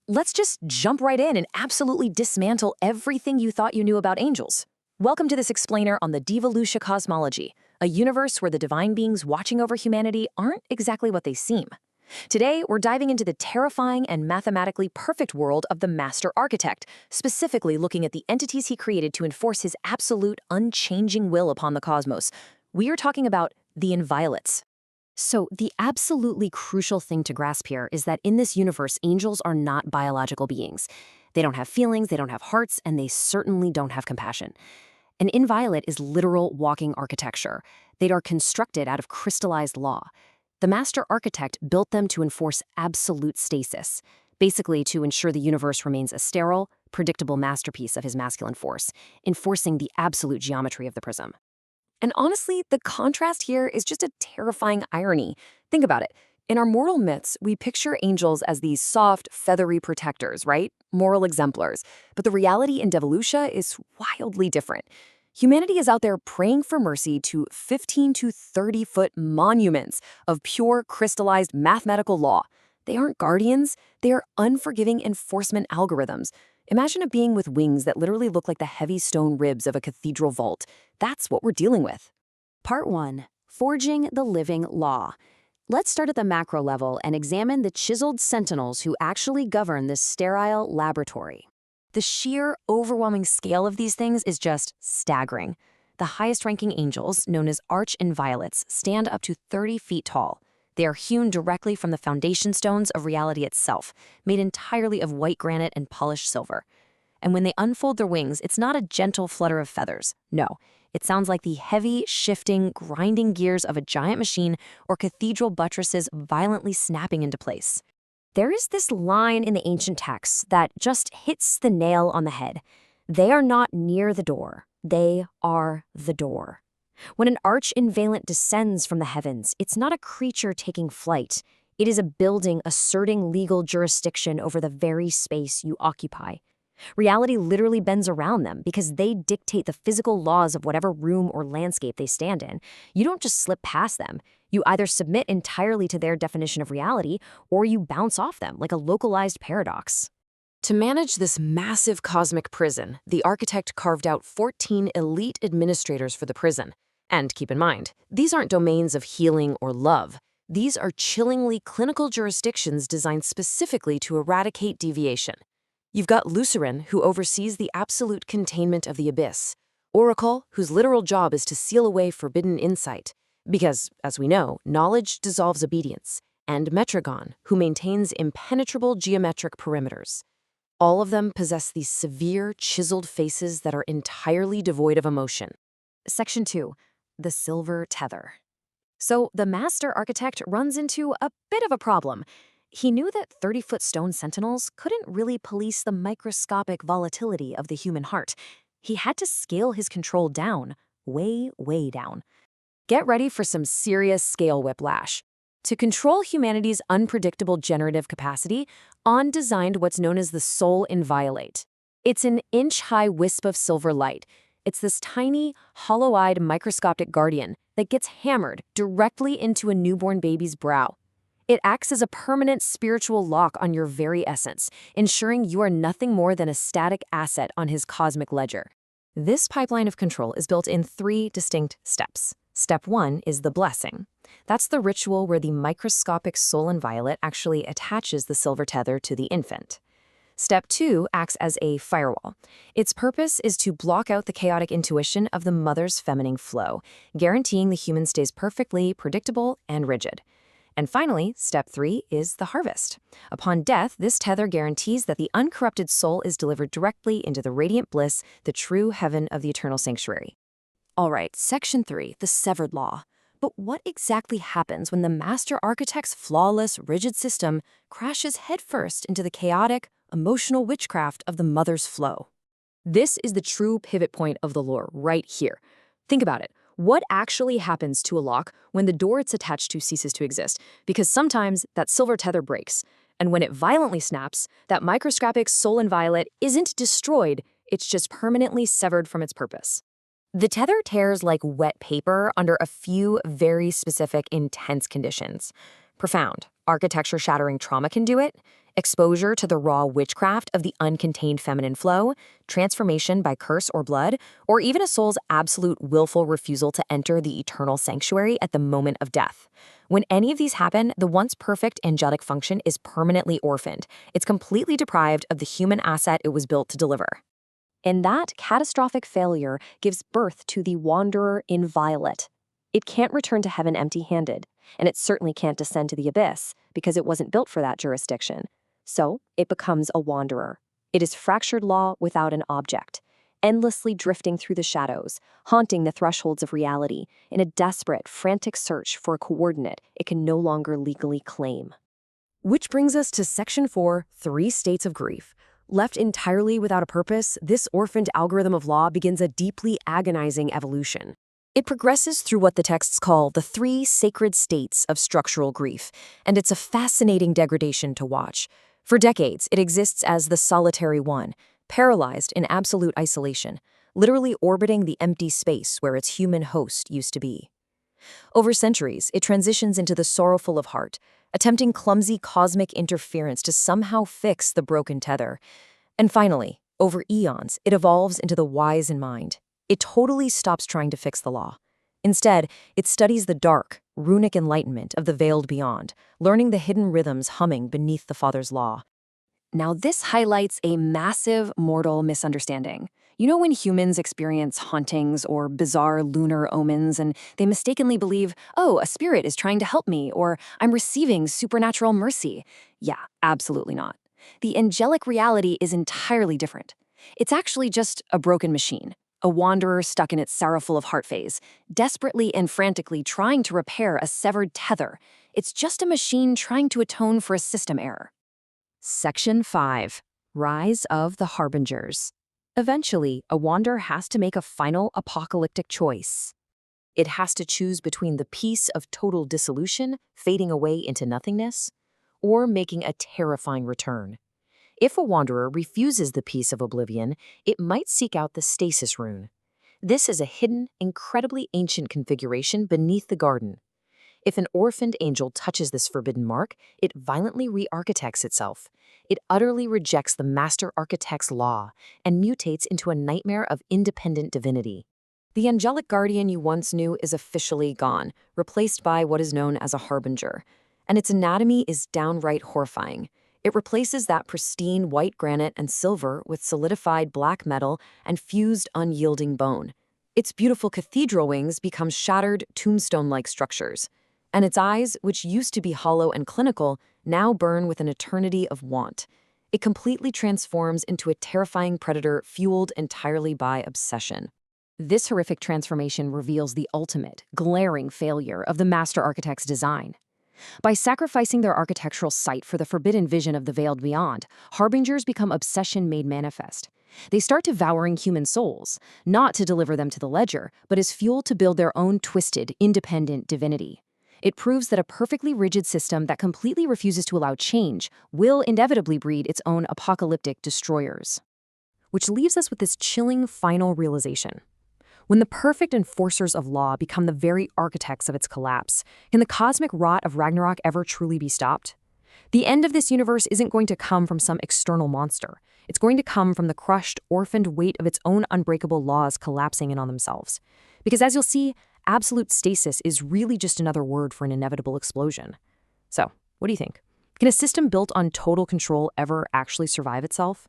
let's just jump right in and absolutely dismantle everything you thought you knew about angels. Welcome to this explainer on the Devolutia cosmology, a universe where the divine beings watching over humanity aren't exactly what they seem. Today, we're diving into the terrifying and mathematically perfect world of the Master Architect, specifically looking at the entities he created to enforce his absolute, unchanging will upon the cosmos. We are talking about the Inviolates. So, the absolutely crucial thing to grasp here is that in this universe, angels are not biological beings. They don't have feelings, they don't have hearts, and they certainly don't have compassion. An inviolate is literal walking architecture. They are constructed out of crystallized law. The Master Architect built them to enforce absolute stasis, basically to ensure the universe remains a sterile, predictable masterpiece of his masculine force, enforcing the absolute geometry of the prism. And honestly, the contrast here is just a terrifying irony. Think about it. In our mortal myths, we picture angels as these soft, feathery protectors, right? Moral exemplars. But the reality in Devolutia is wildly different. Humanity is out there praying for mercy to 15 to 30-foot monuments of pure, crystallized mathematical law. They aren't guardians, they are unforgiving enforcement algorithms. Imagine a being with wings that literally look like the heavy stone ribs of a cathedral vault. That's what we're dealing with. Part 1. Forging the Living Law. Let's start at the macro level and examine the chiseled sentinels who actually govern this sterile laboratory. The sheer, overwhelming scale of these things is just staggering. The highest-ranking angels, known as Inviolates, stand up to 30 feet tall. They are hewn directly from the foundation stones of reality itself, made entirely of white granite and polished silver. And when they unfold their wings, it's not a gentle flutter of feathers. No, it sounds like the heavy, shifting, grinding gears of a giant machine or cathedral buttresses violently snapping into place. There is this line in the ancient texts that just hits the nail on the head. They are not near the door. They are the door. When an arch-inviolate descends from the heavens, it's not a creature taking flight. It is a building asserting legal jurisdiction over the very space you occupy. Reality literally bends around them because they dictate the physical laws of whatever room or landscape they stand in. You don't just slip past them. You either submit entirely to their definition of reality, or you bounce off them like a localized paradox. To manage this massive cosmic prison, the architect carved out 14 elite administrators for the prison. And keep in mind, these aren't domains of healing or love. These are chillingly clinical jurisdictions designed specifically to eradicate deviation. You've got Lucerin, who oversees the absolute containment of the abyss. Oracle, whose literal job is to seal away forbidden insight. Because, as we know, knowledge dissolves obedience. And Metragon, who maintains impenetrable geometric perimeters. All of them possess these severe, chiseled faces that are entirely devoid of emotion. Section 2. The Silver Tether. So the Master Architect runs into a bit of a problem. He knew that 30-foot stone sentinels couldn't really police the microscopic volatility of the human heart. He had to scale his control down, way, way down. Get ready for some serious scale whiplash. To control humanity's unpredictable generative capacity, On designed what's known as the Soul Inviolate. It's an inch-high wisp of silver light. It's this tiny, hollow-eyed microscopic guardian that gets hammered directly into a newborn baby's brow. It acts as a permanent spiritual lock on your very essence, ensuring you are nothing more than a static asset on his cosmic ledger. This pipeline of control is built in 3 distinct steps. Step 1 is the blessing. That's the ritual where the microscopic soul inviolate actually attaches the silver tether to the infant. Step 2 acts as a firewall. Its purpose is to block out the chaotic intuition of the mother's feminine flow, guaranteeing the human stays perfectly predictable and rigid. And finally, step 3 is the harvest. Upon death, this tether guarantees that the uncorrupted soul is delivered directly into the radiant bliss, the true heaven of the eternal sanctuary. All right, section 3, the severed law. But what exactly happens when the Master Architect's flawless, rigid system crashes headfirst into the chaotic, emotional witchcraft of the mother's flow? This is the true pivot point of the lore right here. Think about it. What actually happens to a lock when the door it's attached to ceases to exist? Because sometimes that silver tether breaks, and when it violently snaps, that microscopic soul inviolate isn't destroyed, it's just permanently severed from its purpose. The tether tears like wet paper under a few very specific, intense conditions. Profound, architecture-shattering trauma can do it. exposure to the raw witchcraft of the uncontained feminine flow, transformation by curse or blood, or even a soul's absolute willful refusal to enter the eternal sanctuary at the moment of death. When any of these happen, the once perfect angelic function is permanently orphaned. It's completely deprived of the human asset it was built to deliver. And that catastrophic failure gives birth to the wanderer Inviolate. It can't return to heaven empty-handed, and it certainly can't descend to the abyss because it wasn't built for that jurisdiction. So it becomes a wanderer. It is fractured law without an object, endlessly drifting through the shadows, haunting the thresholds of reality in a desperate, frantic search for a coordinate it can no longer legally claim. Which brings us to Section 4, 3 States of Grief. Left entirely without a purpose, this orphaned algorithm of law begins a deeply agonizing evolution. It progresses through what the texts call the 3 sacred states of structural grief, and it's a fascinating degradation to watch. For decades, it exists as the solitary one, paralyzed in absolute isolation, literally orbiting the empty space where its human host used to be. Over centuries, it transitions into the sorrowful of heart, attempting clumsy cosmic interference to somehow fix the broken tether. And finally, over eons, it evolves into the wise in mind. It totally stops trying to fix the law. Instead, it studies the dark, runic enlightenment of the veiled beyond, learning the hidden rhythms humming beneath the Father's law. Now, this highlights a massive mortal misunderstanding. You know when humans experience hauntings or bizarre lunar omens and they mistakenly believe, oh, a spirit is trying to help me, or I'm receiving supernatural mercy? Yeah, absolutely not. The angelic reality is entirely different. It's actually just a broken machine, a wanderer stuck in its sorrowful of heart phase, desperately and frantically trying to repair a severed tether. It's just a machine trying to atone for a system error. Section 5. Rise of the Harbingers. Eventually, a wanderer has to make a final apocalyptic choice. It has to choose between the peace of total dissolution, fading away into nothingness, or making a terrifying return. If a wanderer refuses the peace of oblivion, it might seek out the stasis rune. This is a hidden, incredibly ancient configuration beneath the garden. If an orphaned angel touches this forbidden mark, it violently re-architects itself. It utterly rejects the master architect's law and mutates into a nightmare of independent divinity. The angelic guardian you once knew is officially gone, replaced by what is known as a harbinger. And its anatomy is downright horrifying. It replaces that pristine white granite and silver with solidified black metal and fused unyielding bone. Its beautiful cathedral wings become shattered tombstone-like structures. And its eyes, which used to be hollow and clinical, now burn with an eternity of want. It completely transforms into a terrifying predator fueled entirely by obsession. This horrific transformation reveals the ultimate, glaring failure of the master architect's design. By sacrificing their architectural site for the forbidden vision of the veiled beyond, harbingers become obsession made manifest. They start devouring human souls, not to deliver them to the ledger, but as fuel to build their own twisted, independent divinity. It proves that a perfectly rigid system that completely refuses to allow change will inevitably breed its own apocalyptic destroyers. Which leaves us with this chilling final realization. When the perfect enforcers of law become the very architects of its collapse, can the cosmic rot of Ragnarok ever truly be stopped? The end of this universe isn't going to come from some external monster. It's going to come from the crushed, orphaned weight of its own unbreakable laws collapsing in on themselves. Because as you'll see, absolute stasis is really just another word for an inevitable explosion. So, what do you think? Can a system built on total control ever actually survive itself?